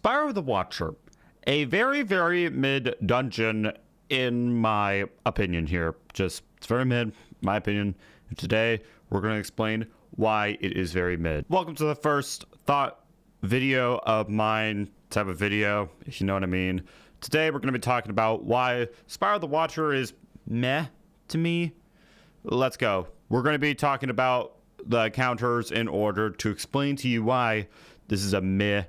Spire the Watcher. A very, very mid dungeon in my opinion here. It's very mid, my opinion. And today, we're going to explain why it is very mid. Welcome to the first thought video of mine type of video, if you know what I mean. Today, we're going to be talking about why Spire the Watcher is meh to me. Let's go. We're going to be talking about the encounters in order to explain to you why this is a meh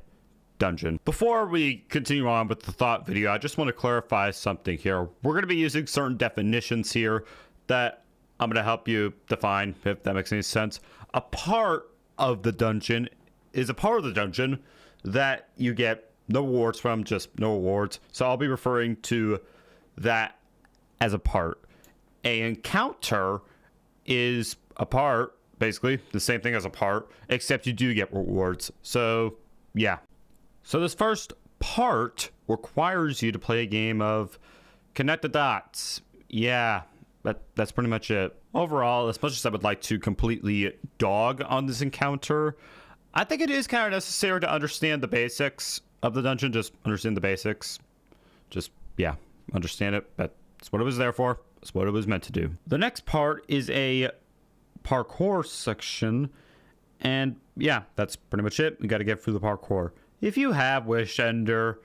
dungeon. Before we continue on with the thought video, I just want to clarify something here. We're going to be using certain definitions here that I'm going to help you define, if that makes any sense. A part of the dungeon is a part of the dungeon that you get no rewards from, just no rewards. So I'll be referring to that as a part. A encounter is a part, basically the same thing as a part, except you do get rewards. So yeah. So this first part requires you to play a game of connect the dots. Yeah, that's pretty much it. Overall, as much as I would like to completely dog on this encounter, I think it is kind of necessary to understand the basics of the dungeon. Just understand the basics. Yeah, understand it. That's what it was there for. That's what it was meant to do. The next part is a parkour section. And yeah, that's pretty much it. We got to get through the parkour. If you have Wish Ender,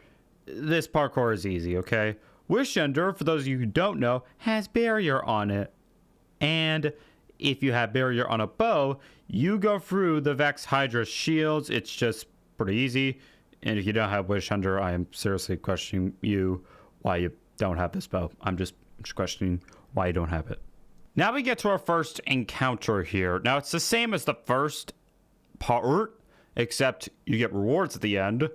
this parkour is easy, okay? Wish Ender, for those of you who don't know, has barrier on it. And if you have barrier on a bow, you go through the Vex Hydra shields. It's just pretty easy. And if you don't have Wish Ender, I am seriously questioning you why you don't have this bow. I'm just questioning why you don't have it. Now we get to our first encounter here. Now it's the same as the first part, except you get rewards at the end,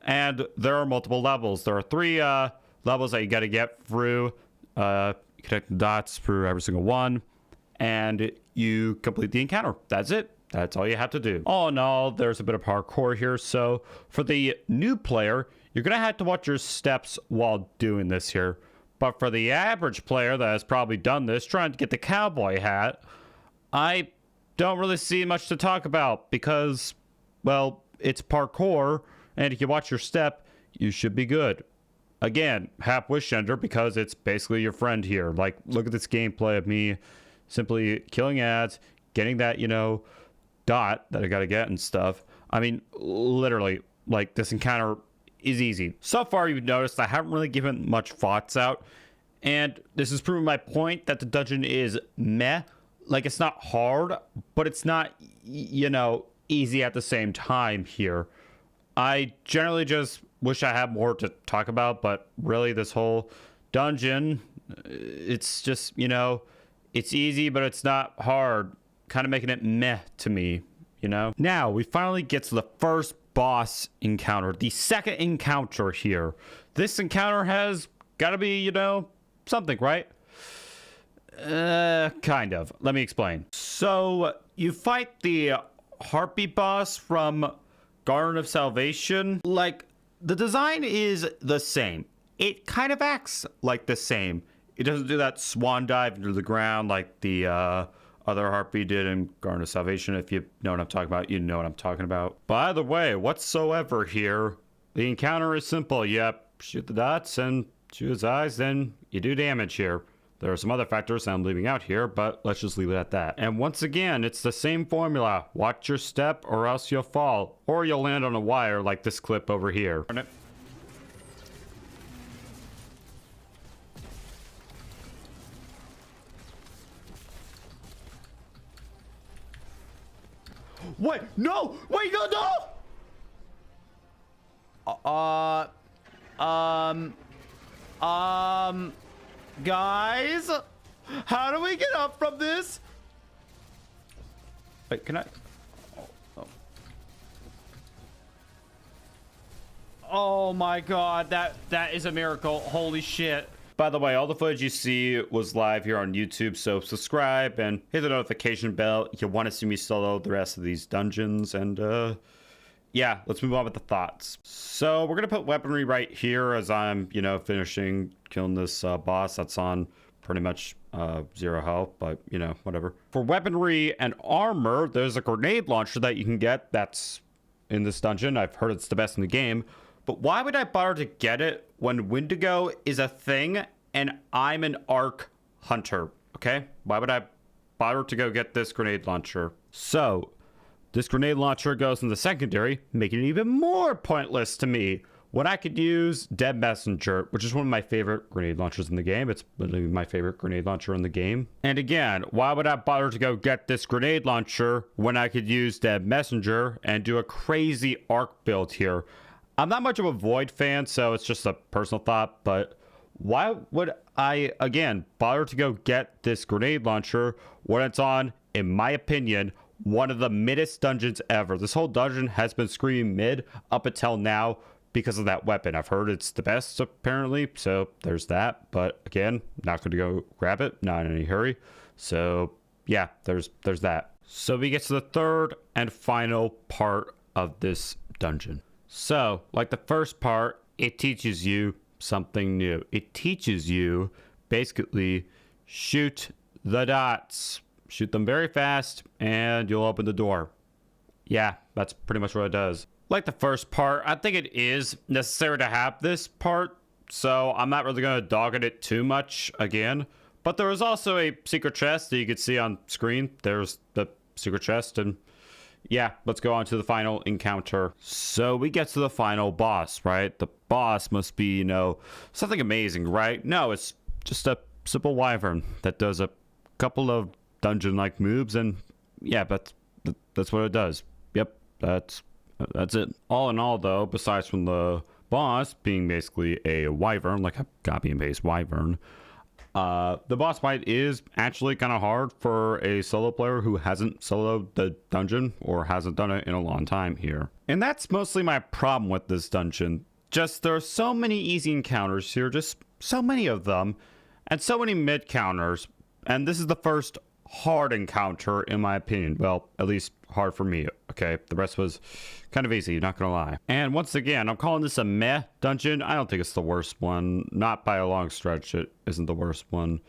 and there are multiple levels. There are three levels that you got to get through. You connect the dots through every single one, and you complete the encounter. That's it. That's all you have to do. All in all, there's a bit of parkour here. So for the new player, you're going to have to watch your steps while doing this here. But for the average player that has probably done this, trying to get the cowboy hat, I don't really see much to talk about because, well, it's parkour, and if you watch your step, you should be good. Again, have Wish Ender because it's basically your friend here. Like, look at this gameplay of me simply killing ads, getting that, dot that I gotta get and stuff. I mean, literally, like, this encounter is easy. So far, you've noticed I haven't really given much thoughts out, and this is proving my point that the dungeon is meh. Like, it's not hard, but it's not, easy at the same time here. I generally just wish I had more to talk about, but really this whole dungeon, it's just, it's easy, but it's not hard. Kind of making it meh to me, Now, we finally get to the first boss encounter, the second encounter here. This encounter has got to be, something, right? Kind of. Let me explain. So, you fight the Harpy boss from Garden of Salvation. Like, the design is the same. It kind of acts like the same. It doesn't do that swan dive into the ground like the other Harpy did in Garden of Salvation. If you know what I'm talking about, you know what I'm talking about. By the way, whatsoever here, the encounter is simple. Yep, shoot the dots and shoot his eyes, then you do damage here. There are some other factors I'm leaving out here, but let's just leave it at that. And once again, it's the same formula. Watch your step or else you'll fall. Or you'll land on a wire like this clip over here. Wait, no! Wait, no! Guys, how do we get up from this? Wait, can I? Oh my god, that is a miracle. Holy shit. By the way, all the footage you see was live here on YouTube, so subscribe and hit the notification bell if you want to see me solo the rest of these dungeons. And yeah, let's move on with the thoughts. So we're gonna put weaponry right here as I'm, finishing killing this boss that's on pretty much 0 health, but whatever. For weaponry and armor, there's a grenade launcher that you can get that's in this dungeon. I've heard it's the best in the game. but why would I bother to get it when Wendigo is a thing and I'm an Arc Hunter? Okay, why would I bother to go get this grenade launcher? So this grenade launcher goes in the secondary, making it even more pointless to me when I could use Dead Messenger, which is one of my favorite grenade launchers in the game. It's literally my favorite grenade launcher in the game. And again, why would I bother to go get this grenade launcher when I could use Dead Messenger and do a crazy arc build here? I'm not much of a Void fan, so it's just a personal thought, but why would I, again, bother to go get this grenade launcher when it's on, in my opinion, one of the middest dungeons ever? This whole dungeon has been screaming mid up until now because of that weapon. I've heard it's the best, apparently, so there's that. But again, not going to go grab it, not in any hurry. So yeah, there's that. So we get to the third and final part of this dungeon. So, like the first part, it teaches you something new. It teaches you, basically, shoot the dots. Shoot them very fast, and you'll open the door. Yeah, that's pretty much what it does. Like the first part, I think it is necessary to have this part, so I'm not really going to dog at it too much again. But there is also a secret chest that you can see on screen. There's the secret chest, and yeah, let's go on to the final encounter. So we get to the final boss, right? The boss must be, you know, something amazing, right? No, it's just a simple wyvern that does a couple of dungeon-like moves, and yeah, that's what it does. Yep, that's it. All in all, though, besides from the boss being basically a wyvern, like a copy and paste wyvern, the boss fight is actually kind of hard for a solo player who hasn't soloed the dungeon or hasn't done it in a long time here. And that's mostly my problem with this dungeon. Just there are so many easy encounters here, just so many of them, and so many mid counters. And this is the first hard encounter, in my opinion. Well, at least hard for me. Okay, the rest was kind of easy, not gonna lie. And once again, I'm calling this a meh dungeon. I don't think it's the worst one. Not by a long stretch. It isn't the worst one.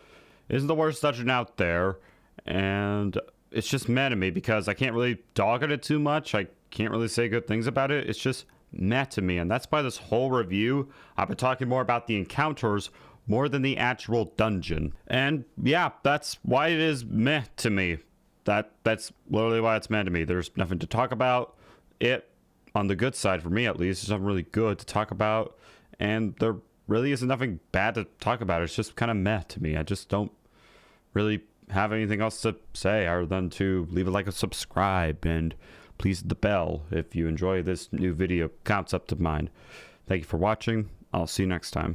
It isn't the worst dungeon out there. And it's just meh to me because I can't really dog at it too much. I can't really say good things about it. It's just meh to me. And that's why this whole review, I've been talking more about the encounters more than the actual dungeon. And yeah, that's why it is meh to me. That's literally why it's meh to me. There's nothing to talk about it on the good side, for me at least. There's nothing really good to talk about, and there really isn't nothing bad to talk about. It's just kind of meh to me. I just don't really have anything else to say other than to leave a like and subscribe, and please hit the bell if you enjoy this new video concept of mine. Thank you for watching. I'll see you next time.